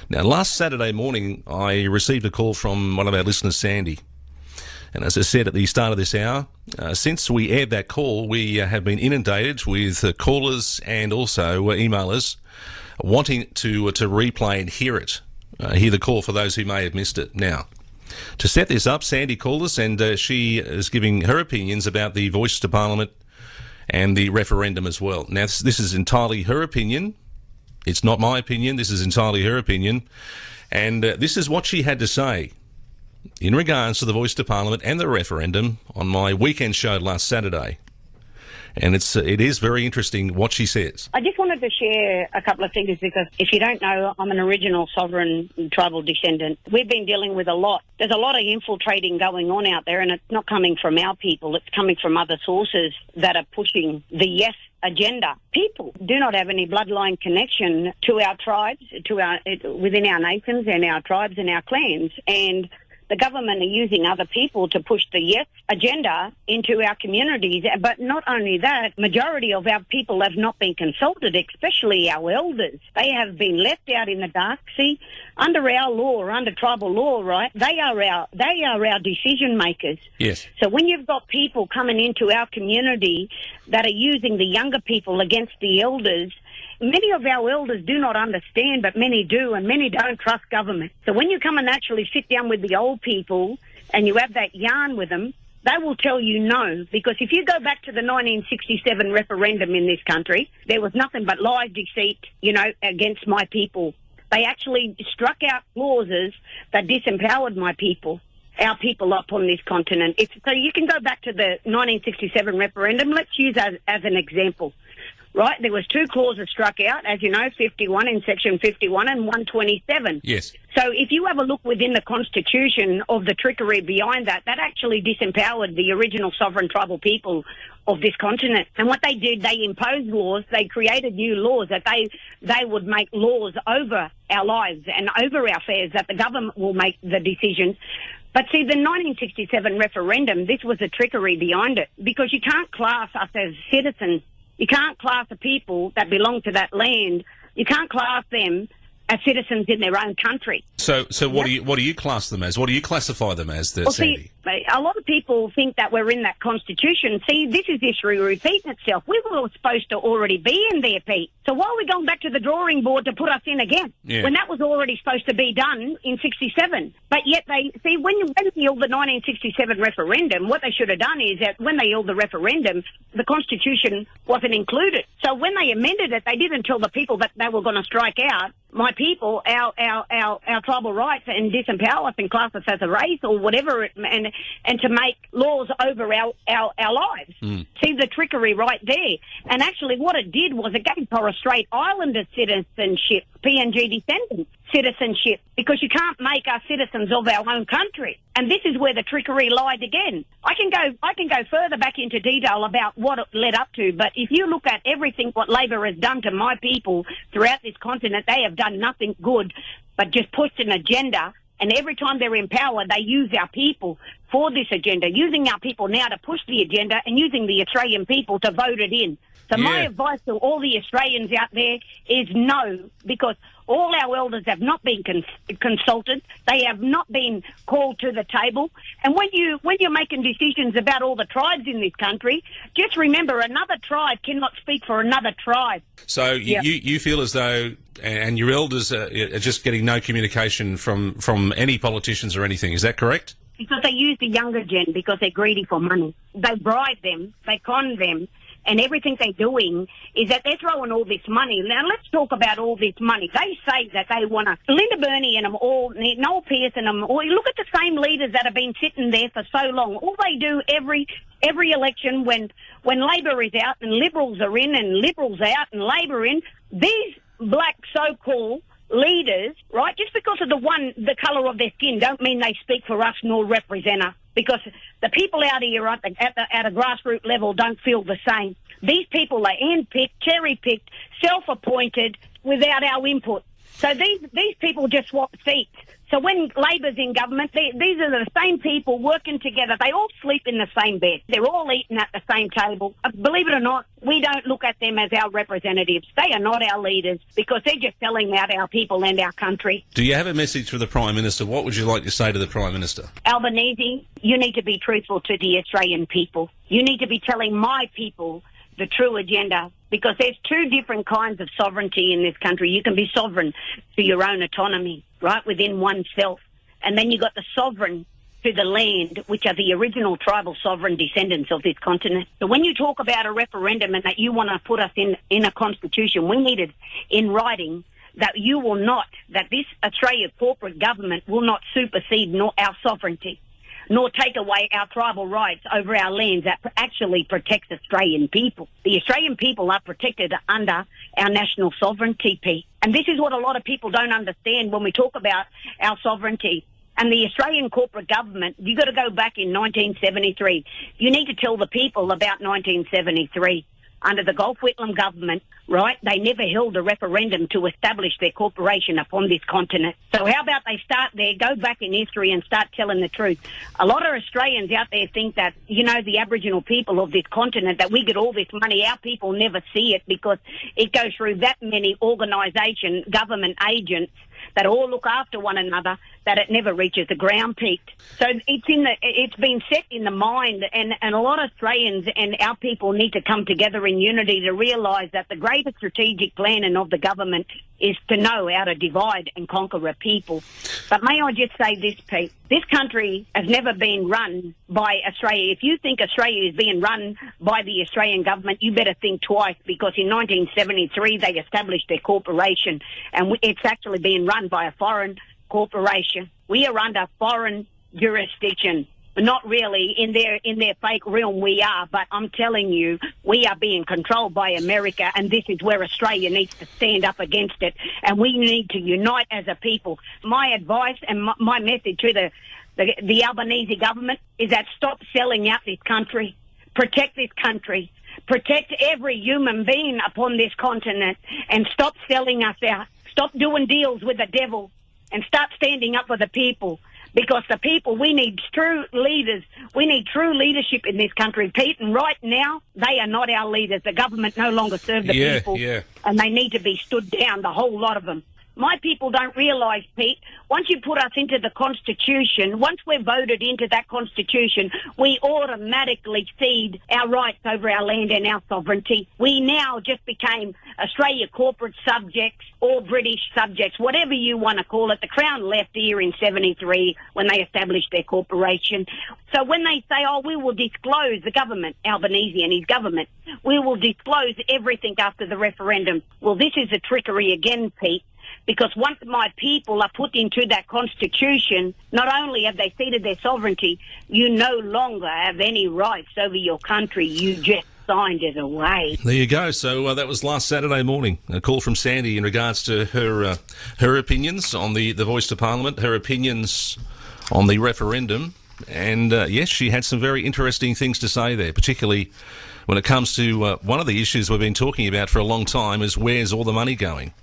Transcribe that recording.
Now, last Saturday morning, I received a call from one of our listeners, Sandy. And as I said at the start of this hour, since we aired that call, we have been inundated with callers and also emailers wanting to replay and hear it. Hear the call for those who may have missed it. Now, to set this up, Sandy called us and she is giving her opinions about the Voice to Parliament and the referendum as well. Now, this is entirely her opinion. It's not my opinion. This is entirely her opinion. And this is what she had to say in regards to the Voice to Parliament and the referendum on my weekend show last Saturday. And it is very interesting what she says. I just wanted to share a couple of things because if you don't know, I'm an original sovereign tribal descendant. We've been dealing with a lot. There's a lot of infiltrating going on out there, and it's not coming from our people. It's coming from other sources that are pushing the yes agenda. People do not have any bloodline connection to our tribes, within our nations and our tribes and our clans. And the government are using other people to push the yes agenda into our communities. But not only that, majority of our people have not been consulted, especially our elders. They have been left out in the dark. See, under our law, under tribal law, right, they are our decision makers. Yes. So when you've got people coming into our community that are using the younger people against the elders, many of our elders do not understand, but many do, and many don't trust government. So when you come and actually sit down with the old people and you have that yarn with them, they will tell you no. Because if you go back to the 1967 referendum in this country, there was nothing but lies, deceit, against my people. They actually struck out clauses that disempowered my people, our people up on this continent. So you can go back to the 1967 referendum. Let's use as an example. Right, there was two clauses struck out, as you know, 51 in Section 51 and 127. Yes. So if you have a look within the Constitution of the trickery behind that, that actually disempowered the original sovereign tribal people of this continent. And what they did, they imposed laws, they created new laws that they would make laws over our lives and over our affairs, that the government will make the decisions. But see, the 1967 referendum, this was a trickery behind it, because you can't class us as citizens. You can't class the people that belong to that land. You can't class them as citizens in their own country. So what do you class them as? What do you classify them as, Sandy? See, a lot of people think that we're in that Constitution. See, this is history repeating itself. We were supposed to already be in there, Pete. So why are we going back to the drawing board to put us in again? Yeah. When that was already supposed to be done in 67. But yet when they held the 1967 referendum, what they should have done is that when they held the referendum, the Constitution wasn't included. So when they amended it, they didn't tell the people that they were going to strike out my people, our tribal rights, and disempower us and class us as a race or whatever, and to make laws over our lives. See the trickery right there. And actually what it did was it gave Torres Strait Islander citizenship, PNG descendants citizenship, because you can't make us citizens of our own country. And this is where the trickery lied again. I can go further back into detail about what it led up to, but if you look at everything what Labor has done to my people throughout this continent, they have done nothing good but just pushed an agenda. And every time they're in power, they use our people for this agenda, using our people now to push the agenda and using the Australian people to vote it in. So my advice to all the Australians out there is no, because all our elders have not been consulted. They have not been called to the table. And when you're making decisions about all the tribes in this country, just remember another tribe cannot speak for another tribe. So you feel as though, and your elders are just getting no communication from any politicians or anything. Is that correct? Because they use the younger gen because they're greedy for money. They bribe them, they con them, and everything they're doing is that they're throwing all this money. Now, let's talk about all this money. They say that they want to, Linda Burney and them all, Noel Pearce and them all, you look at the same leaders that have been sitting there for so long. All they do every election when Labor is out and Liberals are in and Liberals out and Labor in, these black so-called leaders, right, just because of the colour of their skin don't mean they speak for us nor represent us, because the people out here at a grassroots level don't feel the same. These people are handpicked, cherry-picked, self-appointed without our input. So these people just swap seats. So when Labor's in government, these are the same people working together. They all sleep in the same bed. They're all eating at the same table. Believe it or not, we don't look at them as our representatives. They are not our leaders because they're just selling out our people and our country. Do you have a message for the Prime Minister? What would you like to say to the Prime Minister? Albanese, you need to be truthful to the Australian people. You need to be telling my people the true agenda, because there's two different kinds of sovereignty in this country. You can be sovereign to your own autonomy, right, within oneself. And then you got the sovereign to the land, which are the original tribal sovereign descendants of this continent. So when you talk about a referendum and that you want to put us in a constitution, we need it in writing that you will not, that this Australia corporate government will not supersede our sovereignty, nor take away our tribal rights over our lands that actually protects Australian people. The Australian people are protected under our national sovereignty, Pete. And this is what a lot of people don't understand when we talk about our sovereignty. And the Australian corporate government, you've got to go back in 1973. You need to tell the people about 1973. Under the Gulf Whitlam government, right, they never held a referendum to establish their corporation upon this continent. So how about they start there, go back in history and start telling the truth? A lot of Australians out there think that, you know, the Aboriginal people of this continent, that we get all this money, our people never see it because it goes through that many organisation, government agents that all look after one another, that it never reaches the ground, Pete. So it's been set in the mind, and a lot of Australians and our people need to come together in unity to realise that the greater strategic planning of the government is to know how to divide and conquer a people. But may I just say this, Pete? This country has never been run by Australia. If you think Australia is being run by the Australian government, you better think twice, because in 1973 they established their corporation, and it's actually being run by a foreign corporation. We are under foreign jurisdiction. Not really in their fake realm we are, but I'm telling you, we are being controlled by America, and this is where Australia needs to stand up against it, and we need to unite as a people. My advice and my message to the Albanese government is that stop selling out this country. Protect this country. Protect every human being upon this continent, and stop selling us out. Stop doing deals with the devil and start standing up for the people. Because the people, we need true leaders. We need true leadership in this country, Pete. And right now, they are not our leaders. The government no longer serve the people. And they need to be stood down, the whole lot of them. My people don't realise, Pete, once you put us into the Constitution, once we're voted into that Constitution, we automatically cede our rights over our land and our sovereignty. We now just became Australia corporate subjects or British subjects, whatever you want to call it. The Crown left here in 73 when they established their corporation. So when they say, oh, we will disclose, the government, Albanese and his government, we will disclose everything after the referendum. Well, this is a trickery again, Pete. Because once my people are put into that constitution, not only have they ceded their sovereignty, you no longer have any rights over your country. You just signed it away. There you go. So that was last Saturday morning. A call from Sandy in regards to her opinions on the voice to Parliament, her opinions on the referendum. And yes, she had some very interesting things to say there, particularly when it comes to one of the issues we've been talking about for a long time is where's all the money going?